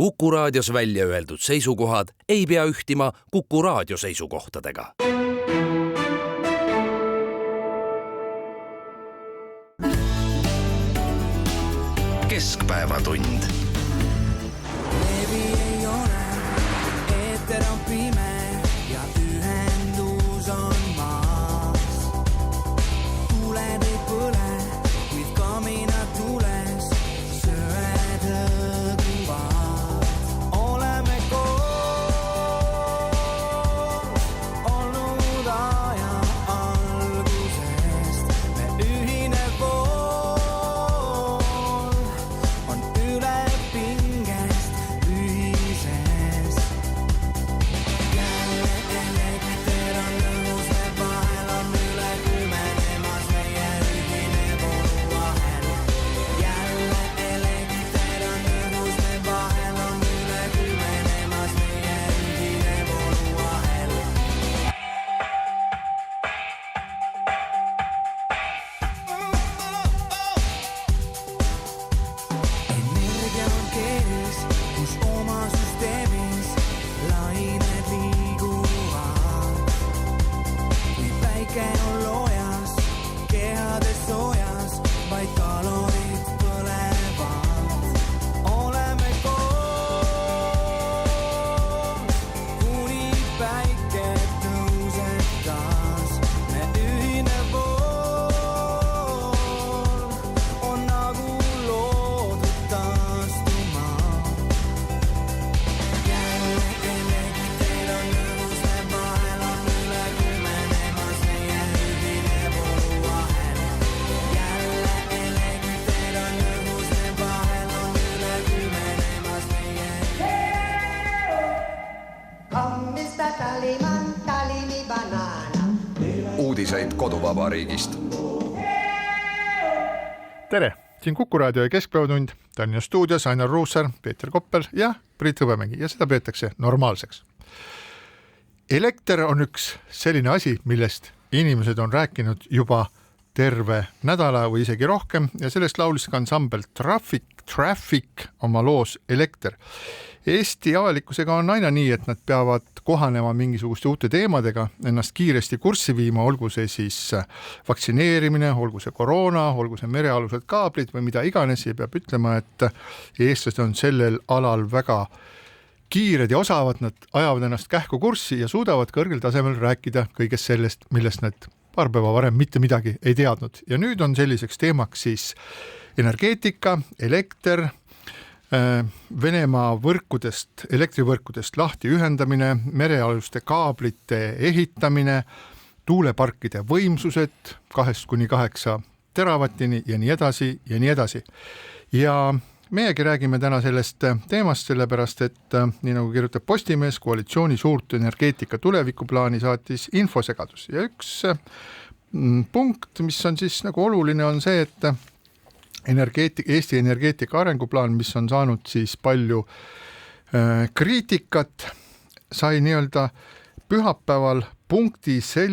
Kuku Raadios välja öeldud seisukohad ei pea ühtima Kuku Raadio seisukohtadega. Keskpäevatund. Levi ei ole, eeter on pime ja ühendus on maas. Tuled ei põle, kuid kaminad tules, söed hõõguvad. Oleme koos olnud aja algusest, me ühine vool on üle pingest ühises. Jälle elekter on õhus, me vahel on üle kümenemas meie ühine vooluvahel. Jälle elekter on õhus, me vahel on üle kümenemas meie ühine vooluvahel. Energia on keeris, kus oma süsteemis lained liiguvad. Kui päike on loojas, kehades soojas, vaid kalorid põlevad. Oleme koos, kuni päike tõuseb taas. Me ühine vool on nagu loodud taastuma. Jälle elekter on õhus, me vahel on üle kümenemas meie ühine vooluvahel. Jälle elekter on õhus, me vahel on üle kümenemas meie Hommista Taliman, Talimi banaana. Uudiseid koduvabariigist. Tere! Siin Kuku Raadio ja Keskpäevatund, Tallinna stuudios Ainar Ruussaar, Peeter Koppel ja Priit Hõbemägi ja seda peetakse normaalseks. Elekter on üks selline asi, millest inimesed on rääkinud juba terve nädala või isegi rohkem ja sellest laulis ka ansambel Traffic oma loos Elekter. Eesti avalikkusega on aina nii, et nad peavad kohanema mingisuguste uute teemadega, ennast kiiresti kurssi viima, olgu see siis vaktsineerimine, olgu see koroona, olgu see merealused kaablid või mida iganes, ja peab ütlema, et eestlased on sellel alal väga kiired ja osavad, nad ajavad ennast kähku kurssi ja suudavad kõrgel tasemel rääkida kõigest sellest, millest nad paar päeva varem mitte midagi ei teadnud. Ja nüüd on selliseks teemaks siis energeetika, elekter, Venemaa võrkudest, elektrivõrkudest lahti ühendamine, merealuste kaablite ehitamine, tuuleparkide võimsused 2–8 teravattini ja nii edasi ja nii edasi. Ja meiegi räägime täna sellest teemast, sellepärast et nii nagu kirjutab Postimees, koalitsiooni suurt energeetika tulevikuplaani saatis infosegadus. Ja üks punkt, mis on siis nagu oluline, on see, et Eesti energeetika arenguplaan, mis on saanud siis palju kriitikat, sai nii-öelda pühapäeval punkti sai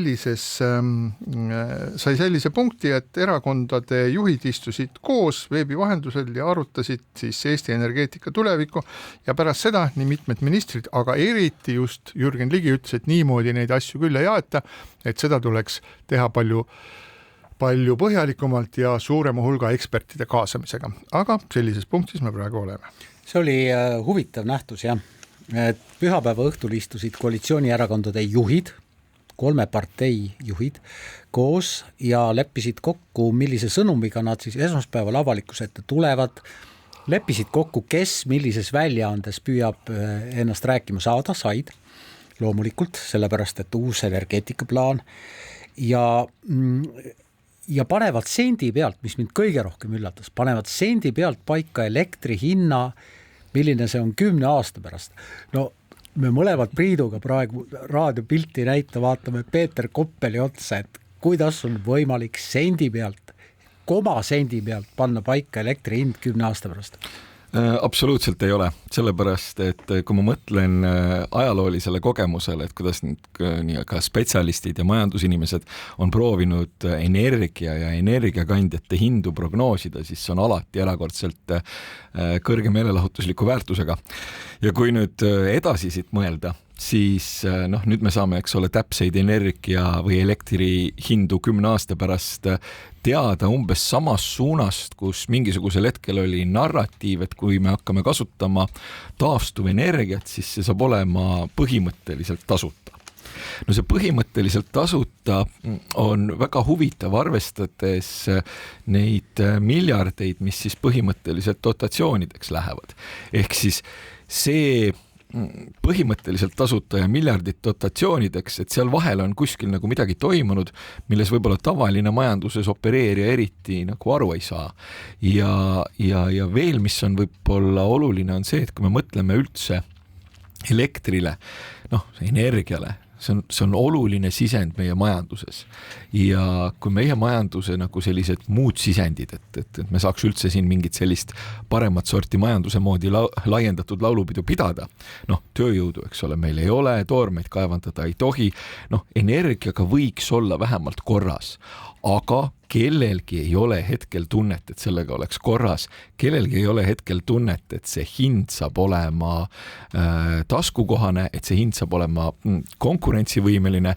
sellise punkti, et erakondade juhid istusid koos veebi vahendusel ja arutasid siis Eesti energeetika tulevikku ja pärast seda nii mitmed ministrid, aga eriti just Jürgen Ligi ütles, et niimoodi neid asju küll ei aeta, et seda tuleks teha palju põhjalikumalt ja suurema hulga ekspertide kaasamisega. Aga sellises punktis me praegu oleme. See oli huvitav nähtus, jah. Et pühapäeva õhtul istusid koalitsioonierakondade juhid, 3 partei juhid koos ja leppisid kokku, millise sõnumiga nad siis esmaspäeval avalikkuse ette tulevad, leppisid kokku, kes millises väljaandes püüab ennast rääkima said loomulikult, sellepärast, et uus energeetikaplaan ja panevad sendi pealt, mis mind kõige rohkem üllatas, panevad sendi pealt paika elektri hinna, milline see on 10 aasta pärast. No me mõlemad Priiduga praegu raadiopilti näita, vaatame Peeter Koppeli otsa, et kuidas on võimalik sendi pealt, koma sendi pealt panna paika elektri hind 10 aasta pärast. Absoluutselt ei ole, sellepärast, et kui ma mõtlen ajaloolisele kogemusele, et kuidas nüüd ka spetsialistid ja majandusinimesed on proovinud energia ja energiakandjate hindu prognoosida, siis see on alati erakordselt kõrge meelelahutusliku väärtusega. Ja kui nüüd edasi siit mõelda, siis nüüd me saame, eks ole, täpseid energia või elektri hindu 10 aasta pärast teada umbes samast suunast, kus mingisugusel hetkel oli narratiiv, et kui me hakkame kasutama taastuvenergiat, siis see saab olema põhimõtteliselt tasuta. No see põhimõtteliselt tasuta on väga huvitav, arvestades neid miljardeid, mis siis põhimõtteliselt dotatsioonideks lähevad. Ehk siis see põhimõtteliselt tasuta ja miljardid dotatsioonideks, et seal vahel on kuskil nagu midagi toimunud, milles võib-olla tavaline majanduses opereerija eriti nagu aru ei saa. Ja veel, mis on võib-olla oluline, on see, et kui me mõtleme üldse elektrile, energiale, see on oluline sisend meie majanduses. Ja kui meie majanduse nagu sellised muud sisendid, et me saaks üldse siin mingit sellist paremat sorti majanduse moodi laiendatud laulupidu pidada, tööjõudu, eks ole, meil ei ole, toormeid kaevandada ei tohi, energiaga võiks olla vähemalt korras, aga kellelgi ei ole hetkel tunnet, et sellega oleks korras, kellelgi ei ole hetkel tunnet, et see hind saab olema taskukohane, et see hind saab olema konkurentsivõimeline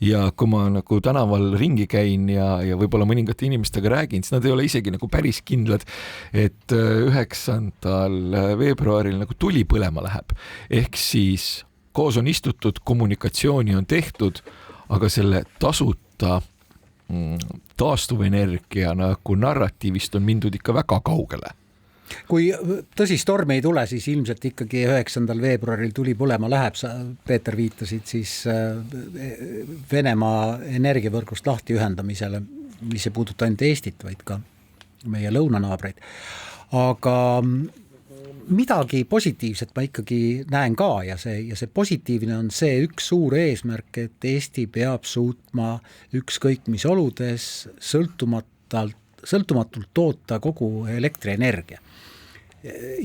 ja kui ma nagu tänaval ringi käin ja võib-olla mõningate inimestega räägin, siis nad ei ole isegi nagu päris kindlad, et 9. veebruaril nagu tuli põlema läheb. Ehk siis koos on istutud, kommunikatsiooni on tehtud, aga selle tasuta taastuvenergia nagu narratiivist on mindud ikka väga kaugele. Kui tõsistorm ei tule, siis ilmselt ikkagi 9. veebruaril tuli põlema läheb, sa, Peeter, viitasid siis Venemaa energiavõrgust lahti ühendamisele, mis ei puuduta ainult Eestit, vaid ka meie lõunanaabreid. Aga midagi positiivset ma ikkagi näen ka ja see positiivne on see üks suur eesmärk, et Eesti peab suutma ükskõik mis oludes sõltumatult toota kogu elektrienergia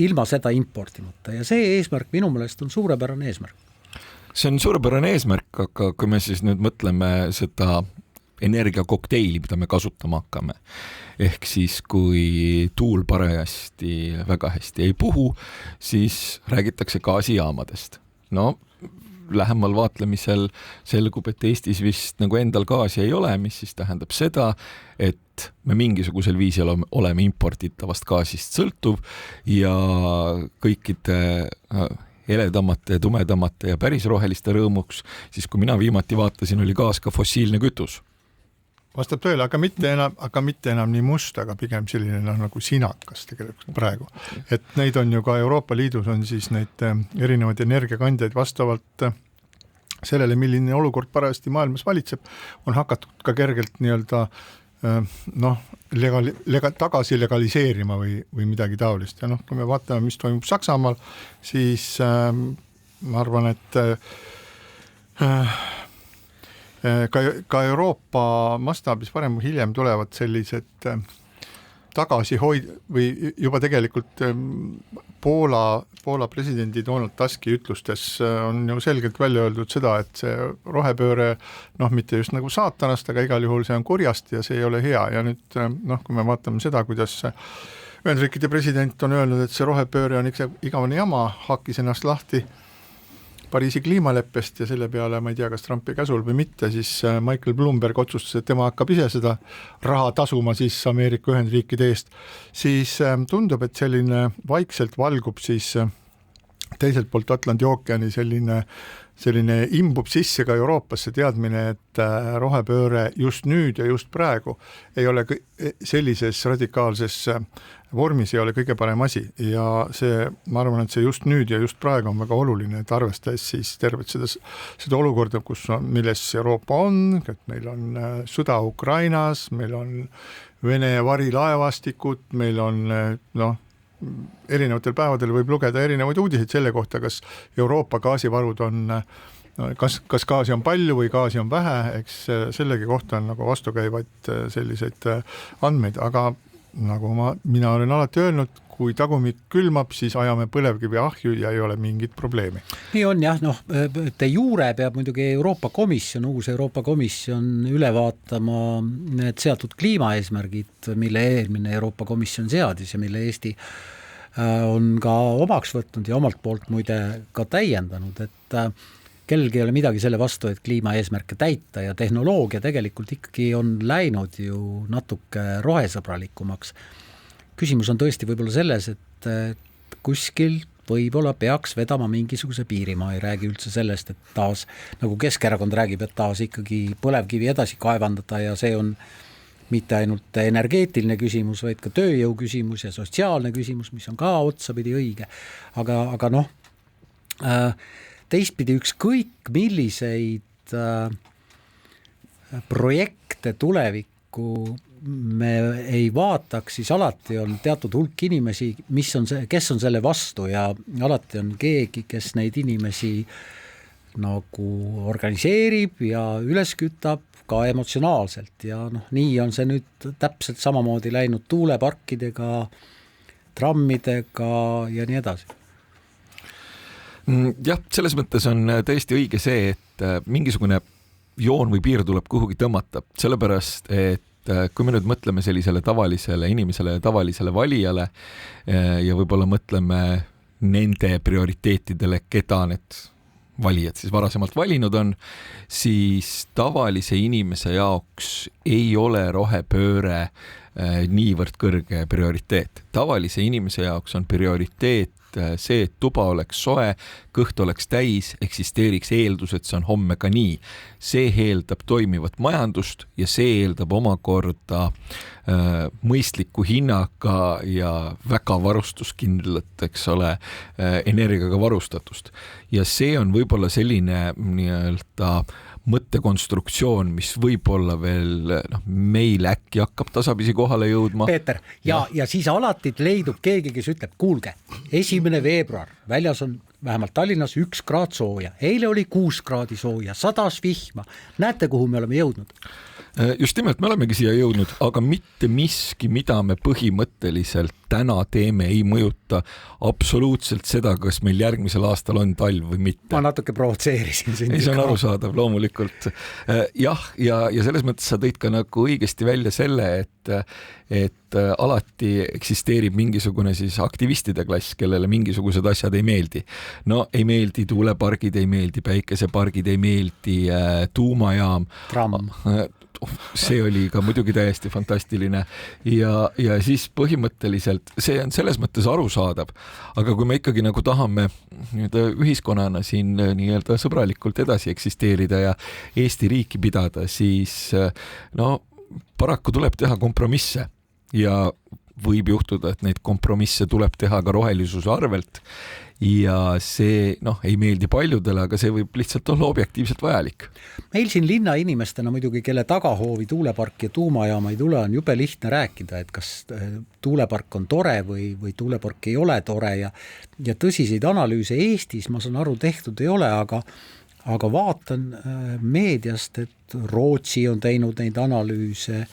ilma seda importimata ja see eesmärk minu meelest on suurepärane eesmärk. See on suurepärane eesmärk, aga kui me siis nüüd mõtleme seda energiakokteili, mida me kasutama hakkame. Ehk siis, kui tuul parajasti väga hästi ei puhu, siis räägitakse gaasijaamadest. Lähemal vaatlemisel selgub, et Eestis vist nagu endal gaasi ei ole, mis siis tähendab seda, et me mingisugusel viisil oleme imporditavast gaasist sõltuv ja kõikide heledamate, tumedamate ja päris roheliste rõõmuks, siis kui mina viimati vaatasin, oli gaas ka fossiilne kütus. Vastab tõele, aga mitte enam nii must, aga pigem selline nagu sinakas tegelikult praegu. Et neid on ju ka Euroopa Liidus on siis neid erinevaid energiakandjaid vastavalt sellele, milline olukord parajasti maailmas valitseb, on hakatud ka kergelt nii-öelda tagasi legaliseerima või midagi taolist. Ja kui me vaatame, mis toimub Saksamaal, siis ma arvan, et ka Euroopa mastaabis varem või hiljem tulevad sellised tagasihoid või juba tegelikult Poola presidendi Donald Tuski ütlustes on ju selgelt välja öeldud seda, et see rohepööre, mitte just nagu saatanast, aga igal juhul see on kurjast ja see ei ole hea. Ja nüüd, kui me vaatame seda, kuidas Ühendriikide president on öelnud, et see rohepööre on igavene jama, hakkis ennast lahti Pariisi kliimaleppest ja selle peale, ma ei tea, kas Trumpi käsul või mitte, siis Michael Bloomberg otsustas, et tema hakkab ise seda raha tasuma siis Ameerika Ühendriikide eest, siis tundub, et selline vaikselt valgub siis teiselt poolt Atlandi ookeani selline imbub sisse ka Euroopasse teadmine, et rohepööre just nüüd ja just praegu ei ole sellises radikaalses vormis ei ole kõige parem asi ja see, ma arvan, et see just nüüd ja just praegu on väga oluline, et arvestades siis tervet seda olukorda, milles Euroopa on, et meil on sõda Ukrainas, meil on Vene varilaevastikud, meil on erinevatel päevadel võib lugeda erinevaid uudiseid selle kohta, kas Euroopa gaasivarud on, kas gaasi on palju või gaasi on vähe, eks sellegi kohta on nagu vastukäivaid selliseid andmeid, aga nagu mina olen alati öelnud, kui tagumik külmab, siis ajame põlevkivi ahju ja ei ole mingit probleemi. Nii on jah, de jure peab muidugi uus Euroopa Komisjon üle vaatama need seatud kliimaeesmärgid, mille eelmine Euroopa Komisjon seadis ja mille Eesti on ka omaks võtnud ja omalt poolt muide ka täiendanud, et kellelgi ei ole midagi selle vastu, et kliimaeesmärke täita ja tehnoloogia tegelikult ikkagi on läinud ju natuke rohesõbralikumaks. Küsimus on tõesti võib-olla selles, et kuskil võib-olla peaks vedama mingisuguse piiri, ma ei räägi üldse sellest, et taas, nagu Keskerakond räägib, et taas ikkagi põlevkivi edasi kaevandada ja see on mitte ainult energeetiline küsimus, vaid ka tööjõu küsimus ja sotsiaalne küsimus, mis on ka otsapidi õige. Aga teistpidi ükskõik milliseid projekte tulevikku me ei vaataks, siis alati on teatud hulk inimesi, kes on selle vastu ja alati on keegi, kes neid inimesi nagu organiseerib ja üles kütab ka emotsionaalselt ja nii on see nüüd täpselt samamoodi läinud tuuleparkidega, trammidega ja nii edasi. Jah, selles mõttes on tõesti õige see, et mingisugune joon või piir tuleb kuhugi tõmmata, sellepärast, et kui me nüüd mõtleme sellisele tavalisele inimesele ja tavalisele valijale ja võib-olla mõtleme nende prioriteetidele, keda need valijad siis varasemalt valinud on, siis tavalise inimese jaoks ei ole rohepööre niivõrd kõrge prioriteet. Tavalise inimese jaoks on prioriteet see, et tuba oleks soe, kõht oleks täis, eksisteeriks eeldus, et see on homme ka nii. See eeldab toimivat majandust ja see eeldab omakorda mõistliku hinnaga ja väga varustuskindlat, eks ole, energiaga varustatust. Ja see on võib-olla selline nii-öelda mõttekonstruktsioon, mis võib-olla veel meil äkki hakkab tasapisi kohale jõudma. Peeter, ja siis alati leidub keegi, kes ütleb, kuulge, 1. veebruar, väljas on vähemalt Tallinnas 1 kraad sooja, eile oli 6 kraadi sooja, 100 vihma, näete, kuhu me oleme jõudnud? Just nimelt, me olemegi siia jõudnud, aga mitte miski, mida me põhimõtteliselt täna teeme, ei mõjuta absoluutselt seda, kas meil järgmisel aastal on talv või mitte. Ma natuke provotseerisin sind. Ei, see on arusaadav, loomulikult. Jah, ja selles mõttes sa tõid ka nagu õigesti välja selle, et alati eksisteerib mingisugune siis aktivistide klass, kellele mingisugused asjad ei meeldi. No ei meeldi tuulepargid, ei meeldi päikesepargid, ei meeldi tuumajaam. Tramm. See oli ka muidugi täiesti fantastiline ja siis põhimõtteliselt see on selles mõttes arusaadav, aga kui me ikkagi nagu tahame ühiskonnana siin nii-öelda sõbralikult edasi eksisteerida ja Eesti riiki pidada, siis paraku tuleb teha kompromisse ja võib juhtuda, et neid kompromisse tuleb teha ka rohelisuse arvelt ja see ei meeldi paljudele, aga see võib lihtsalt olla objektiivselt vajalik. Meil siin linna inimestena muidugi, kelle tagahoovi tuulepark ja tuumajaama ei tule, on jube lihtne rääkida, et kas tuulepark on tore või tuulepark ei ole tore ja tõsiseid analüüse Eestis, ma saan aru, tehtud ei ole, aga vaatan meediast, et Rootsi on teinud neid analüüse,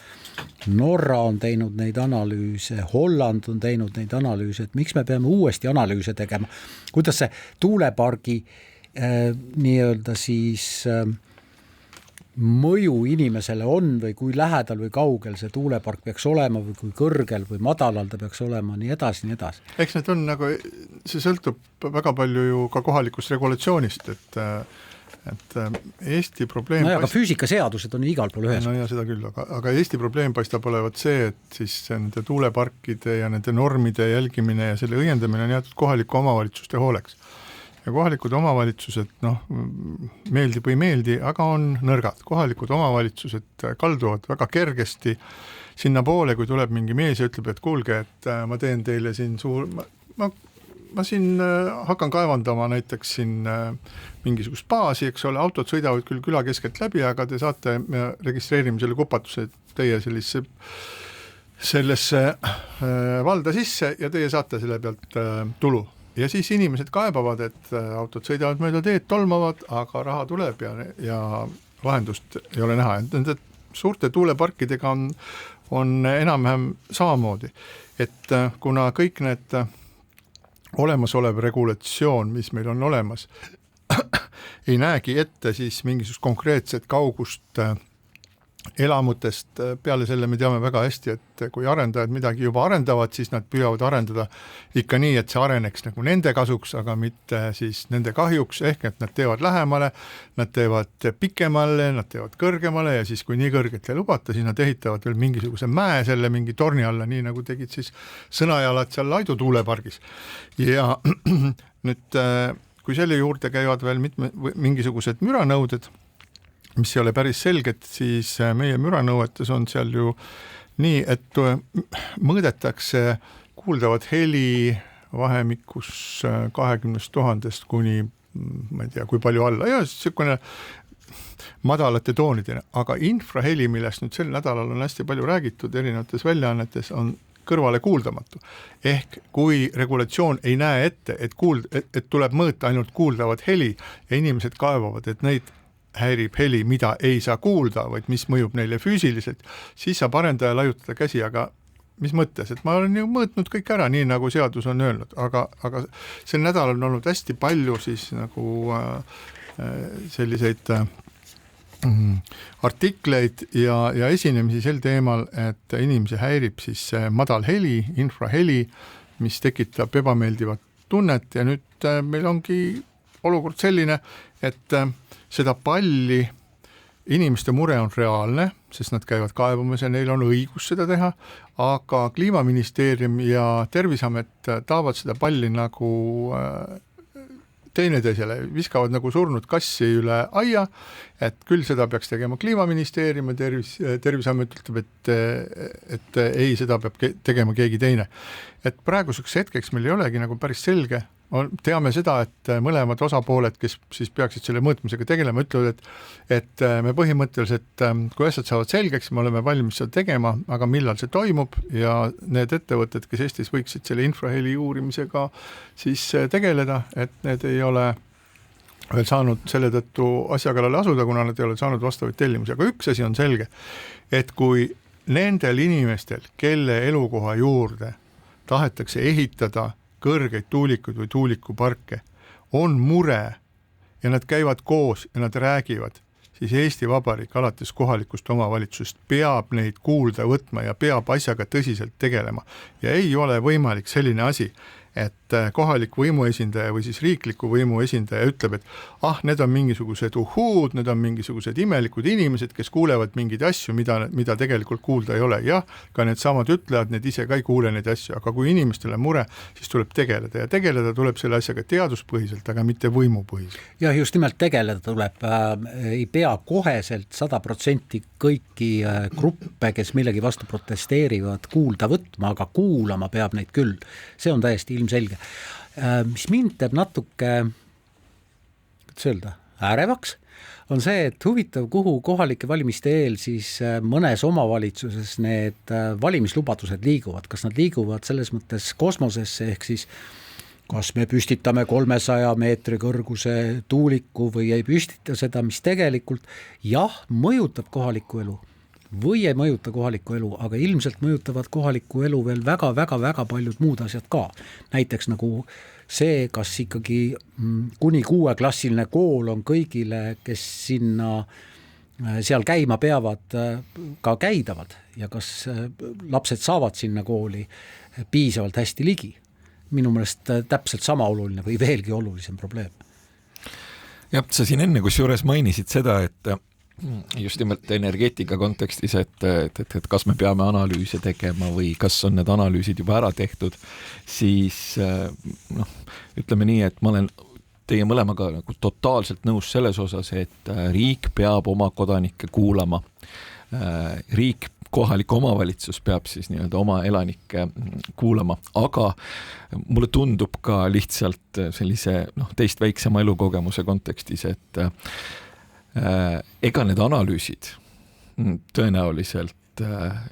Norra on teinud neid analüüse, Holland on teinud neid analüüse, et miks me peame uuesti analüüse tegema, kuidas see tuulepargi nii-öelda siis mõju inimesele on või kui lähedal või kaugel see tuulepark peaks olema või kui kõrgel või madalal ta peaks olema, nii edasi, nii edasi. Eks need on nagu, see sõltub väga palju ju ka kohalikust regulatsioonist, et Eesti probleem aga füüsikaseadused on igal pool ühes. No ja seda küll, aga Eesti probleem paistab olevat see, et siis nende tuuleparkide ja nende normide jälgimine ja selle õiendamine on jäetud kohaliku omavalitsuste hooleks. Ja kohalikud omavalitsused, meeldib või meeldi, aga on nõrgad. Kohalikud omavalitsused kalduvad väga kergesti sinna poole, kui tuleb mingi mees ja ütleb, et kuulge, et ma teen teile siin ma siin hakkan kaevandama näiteks siin mingisugust baasi, eks ole, autod sõidavad küll küla keskelt läbi, aga te saate, me registreerime selle kupatuse teie sellesse valda sisse ja teie saate selle pealt tulu. Ja siis inimesed kaebavad, et autod sõidavad mööda teed, tolmavad, aga raha tuleb ja lahendust ei ole näha. Nende suurte tuuleparkidega on enam-vähem samamoodi, et kuna kõik need olemasolev regulatsioon, mis meil on olemas, ei näegi ette siis mingisugust konkreetset kaugust elamutest, peale selle me teame väga hästi, et kui arendajad midagi juba arendavad, siis nad püüavad arendada ikka nii, et see areneks nagu nende kasuks, aga mitte siis nende kahjuks, ehk et nad teevad lähemale, nad teevad pikemale, nad teevad kõrgemale ja siis kui nii kõrget ei lubata, siis nad ehitavad veel mingisuguse mäe selle mingi torni alla, nii nagu tegid siis Sõnajalad seal Laidu tuulepargis. Ja nüüd, kui selle juurde käivad veel mingisugused müranõuded, mis ei ole päris selged, siis meie müranõuetes on seal ju nii, et mõõdetakse kuuldavat heli vahemikus 20 000 kuni, ma ei tea, kui palju alla, ja niisugune madalate toonidena, aga infraheli, millest nüüd sel nädalal on hästi palju räägitud erinevates väljaannetes, on kõrvale kuuldamatu. Ehk kui regulatsioon ei näe ette, et tuleb mõõta ainult kuuldavat heli ja inimesed kaevavad, et neid häirib heli, mida ei saa kuulda, vaid mis mõjub neile füüsiliselt, siis saab arendaja laiutada käsi, aga mis mõttes, et ma olen ju mõõtnud kõik ära, nii nagu seadus on öelnud, aga sel nädalal on olnud hästi palju siis nagu selliseid artikleid ja esinemisi sel teemal, et inimesi häirib siis madal heli, infraheli, mis tekitab ebameeldivat tunnet ja nüüd meil ongi olukord selline, et seda palli inimeste mure on reaalne, sest nad käivad kaevamas ja neil on õigus seda teha, aga Kliimaministeerium ja Terviseamet taavad seda palli nagu teineteisele, viskavad nagu surnud kassi üle aia, et küll seda peaks tegema Kliimaministeerium ja Terviseamet ütleb, et ei, seda peab tegema keegi teine. Et praeguseks hetkeks meil ei olegi nagu päris selge, teame seda, et mõlemad osapooled, kes siis peaksid selle mõõtmisega tegelema, ütlevad, et me põhimõtteliselt, kui asjad saavad selgeks, me oleme valmis seda tegema, aga millal see toimub ja need ettevõtted, kes Eestis võiksid selle infraheli uurimisega siis tegeleda, et need ei ole veel saanud selle tõttu asja kallale asuda, kuna nad ei ole saanud vastavaid tellimusi. Aga üks asi on selge, et kui nendel inimestel, kelle elukoha juurde tahetakse ehitada kõrgeid tuulikuid või tuulikuparke, on mure ja nad käivad koos ja nad räägivad, siis Eesti Vabariik alates kohalikust omavalitsusest peab neid kuulda võtma ja peab asjaga tõsiselt tegelema. Ja ei ole võimalik selline asi, et kohalik võimuesindaja või siis riikliku võimuesindaja ütleb, et need on mingisugused uhuud, need on mingisugused imelikud inimesed, kes kuulevad mingeid asju, mida tegelikult kuulda ei ole. Jah, ka need samad ütlevad, need ise ka ei kuule neid asju, aga kui inimestele mure, siis tuleb tegeleda ja tegeleda tuleb selle asjaga teaduspõhiselt, aga mitte võimupõhiselt. Ja just nimelt tegeleda tuleb, ei pea koheselt 100% kõiki gruppe, kes millegi vastu protesteerivad, kuulda võtma, aga kuulama peab neid küll. See on täiesti ilmselge. Mis mind teeb natuke ärevaks, on see, et huvitav, kuhu kohalike valimiste eel siis mõnes omavalitsuses need valimislubadused liiguvad. Kas nad liiguvad selles mõttes kosmosesse, ehk siis kas me püstitame 300 meetri kõrguse tuuliku või ei püstita seda, mis tegelikult mõjutab kohalikku elu või ei mõjuta kohalikku elu, aga ilmselt mõjutavad kohalikku elu veel väga paljud muud asjad ka. Näiteks nagu see, kas ikkagi kuni 6-klassiline kool on kõigile, kes sinna seal käima peavad, ka käidavad ja kas lapsed saavad sinna kooli piisavalt hästi ligi. Minu meelest täpselt sama oluline või veelgi olulisem probleem. Jah, sa siin enne kusjuures mainisid seda, et just nimelt energeetika kontekstis, et kas me peame analüüse tegema või kas on need analüüsid juba ära tehtud, siis ütleme nii, et ma olen teie mõlemaga nagu totaalselt nõus selles osas, et riik peab oma kodanikke kuulama. Riik, kohalik omavalitsus peab siis nii-öelda oma elanikke kuulama, aga mulle tundub ka lihtsalt sellise teist väiksema elukogemuse kontekstis, et ega need analüüsid tõenäoliselt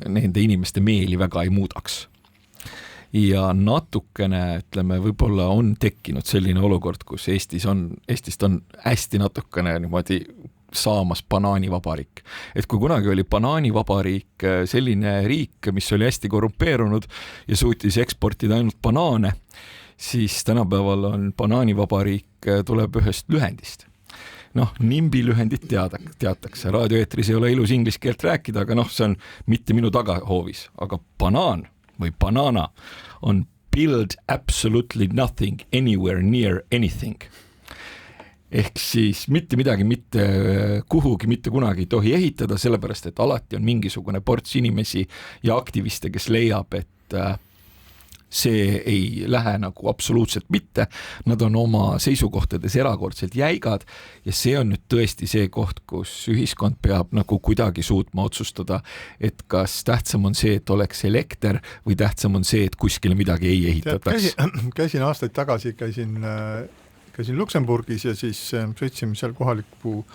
nende inimeste meeli väga ei muudaks. Ja natukene, ütleme, võib-olla on tekkinud selline olukord, kus Eestist on hästi natukene niimoodi saamas banaanivabariik. Et kui kunagi oli banaanivabariik selline riik, mis oli hästi korrumpeerunud ja suutis eksportida ainult banaane, siis tänapäeval on banaanivabariik tuleb ühest lühendist. NIMBY lühendit teatakse, raadioeetris ei ole ilus inglise keelt rääkida, aga see on mitte minu tagahoovis, aga banaan või banana on build absolutely nothing anywhere near anything. Ehk siis mitte midagi, mitte kuhugi, mitte kunagi ei tohi ehitada, sellepärast, et alati on mingisugune ports inimesi ja aktiviste, kes leiab, et see ei lähe nagu absoluutselt mitte, nad on oma seisukohtades erakordselt jäigad ja see on nüüd tõesti see koht, kus ühiskond peab nagu kuidagi suutma otsustada, et kas tähtsam on see, et oleks elekter või tähtsam on see, et kuskile midagi ei ehitataks. Käisin aastaid tagasi, käisin Luksemburgis ja siis sõitsime seal kohaliku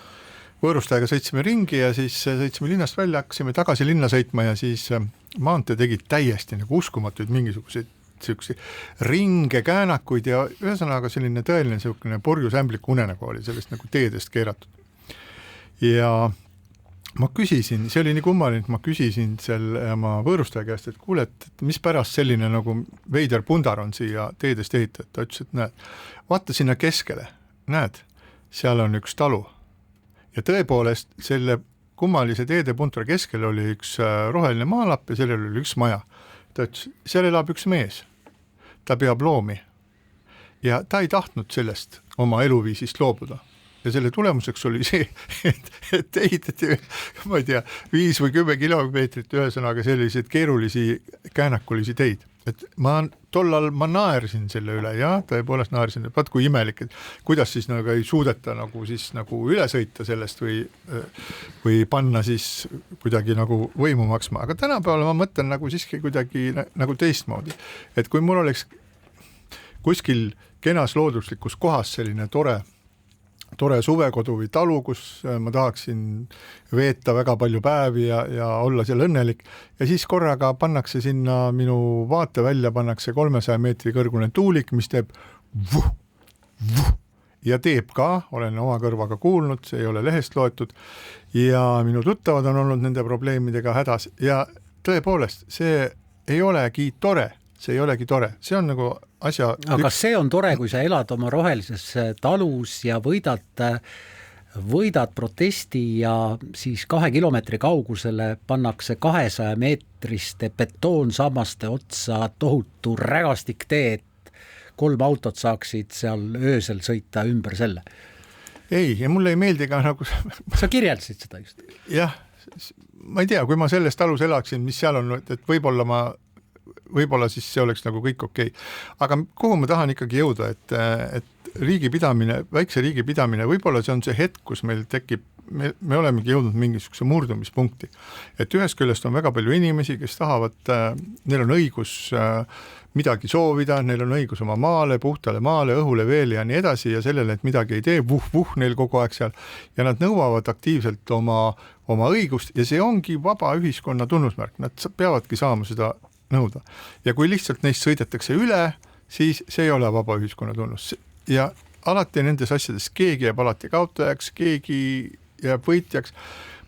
võõrustajaga, sõitsime ringi ja siis sõitsime linnast välja, hakkasime tagasi linna sõitma ja siis maantee tegid täiesti nagu uskumatuid mingisuguseid ringe, käänakuid ja ühesõnaga selline tõeline selline purjusämblik unenägu oli sellest nagu teedest keeratud. Ja ma küsisin, see oli nii kummaline, et ma küsisin seal oma võõrustaja käest, et kuule, et mis pärast selline nagu veider pundar on siia teedest ehitatud. Ta ütles, et näed, vaata sinna keskele, näed, seal on üks talu. Ja tõepoolest selle kummalise teedepuntra keskel oli üks roheline maalapp ja sellel oli üks maja. Ta ütles, seal elab üks mees, ta peab loomi ja ta ei tahtnud sellest oma eluviisist loobuda. Ja selle tulemuseks oli see, et ehitati, ma ei tea, 5 või 10 kilomeetrit ühesõnaga selliseid keerulisi käänakulisi teid. Et tollal ma naersin selle üle ja tõepoolest naersin, et vaat kui imelik, et kuidas siis nagu ei suudeta nagu siis nagu üle sõita sellest või panna siis kuidagi nagu võimu maksma. Aga tänapäeval ma mõtlen nagu siiski kuidagi nagu teistmoodi. Et kui mul oleks kuskil kenas looduslikus kohas selline tore suvekodu või talu, kus ma tahaksin veeta väga palju päevi ja olla seal õnnelik ja siis korraga pannakse sinna minu vaate välja, pannakse 300 meetri kõrgune tuulik, mis teeb vuh, vuh, ja teeb ka, olen oma kõrvaga kuulnud, see ei ole lehest loetud ja minu tuttavad on olnud nende probleemidega hädas ja tõepoolest, see ei olegi tore, see on nagu asja... Aga see on tore, kui sa elad oma rohelises talus ja võidad protesti ja siis 2 kilomeetri kaugusele pannakse 200 meetriste betoonsammaste otsa tohutu rägastik tee, et 3 autot saaksid seal öösel sõita ümber selle. Ei, ja mulle ei meeldi ka nagu... Sa kirjeldasid seda just. Jah, ma ei tea, kui ma selles talus elaksin, mis seal on, et võib-olla siis see oleks nagu kõik okei. Aga kuhu ma tahan ikkagi jõuda, et riigipidamine, väikse riigipidamine, võib-olla see on see hetk, kus meil tekib, me olemegi jõudnud mingisuguse murdumispunkti. Et ühest küljest on väga palju inimesi, kes tahavad, neil on õigus midagi soovida, neil on õigus oma maale, puhtale maale, õhule, veele ja nii edasi ja sellele, et midagi ei tee, vuh neil kogu aeg seal ja nad nõuavad aktiivselt oma õigust ja see ongi vaba ühiskonna tunnusmärk, nad peavadki saama seda nõuda. Ja kui lihtsalt neist sõidetakse üle, siis see ei ole vaba ühiskonna tunnus. Ja alati nendes asjades keegi jääb alati kaotajaks, keegi jääb võitjaks.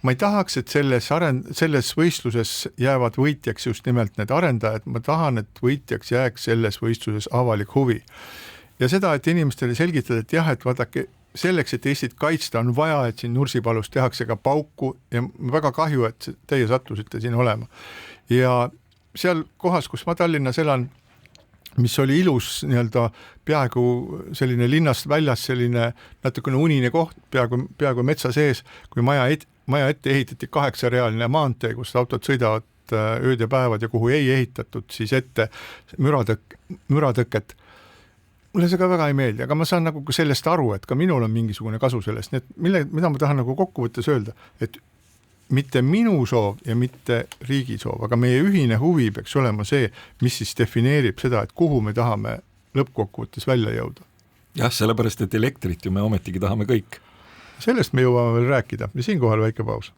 Ma ei tahaks, et selles võistluses jäävad võitjaks just nimelt need arendajad. Ma tahan, et võitjaks jääks selles võistluses avalik huvi. Ja seda, et inimestele selgitada, et jah, et vaadake, selleks, et Eestit kaitsta, on vaja, et siin Nursipalus tehakse ka pauku ja väga kahju, et teie sattusite siin olema. Ja seal kohas, kus ma Tallinnas elan, mis oli ilus nii-öelda peaaegu selline linnast väljas selline natukene unine koht, peaaegu metsa sees, kui maja ette ehitati 8-realine maantee, kus autod sõidavad ööd ja päevad ja kuhu ei ehitatud siis ette müratõket. Mulle see ka väga ei meeldi, aga ma saan nagu sellest aru, et ka minul on mingisugune kasu sellest. Nii et mida ma tahan nagu kokkuvõttes öelda, et mitte minu soov ja mitte riigi soov, aga meie ühine huvi peaks olema see, mis siis defineerib seda, et kuhu me tahame lõppkokkuvõttes välja jõuda. Jah, sellepärast, et elektrit ju me ometigi tahame kõik. Sellest me jõuame veel rääkida ja siinkohal väike paus.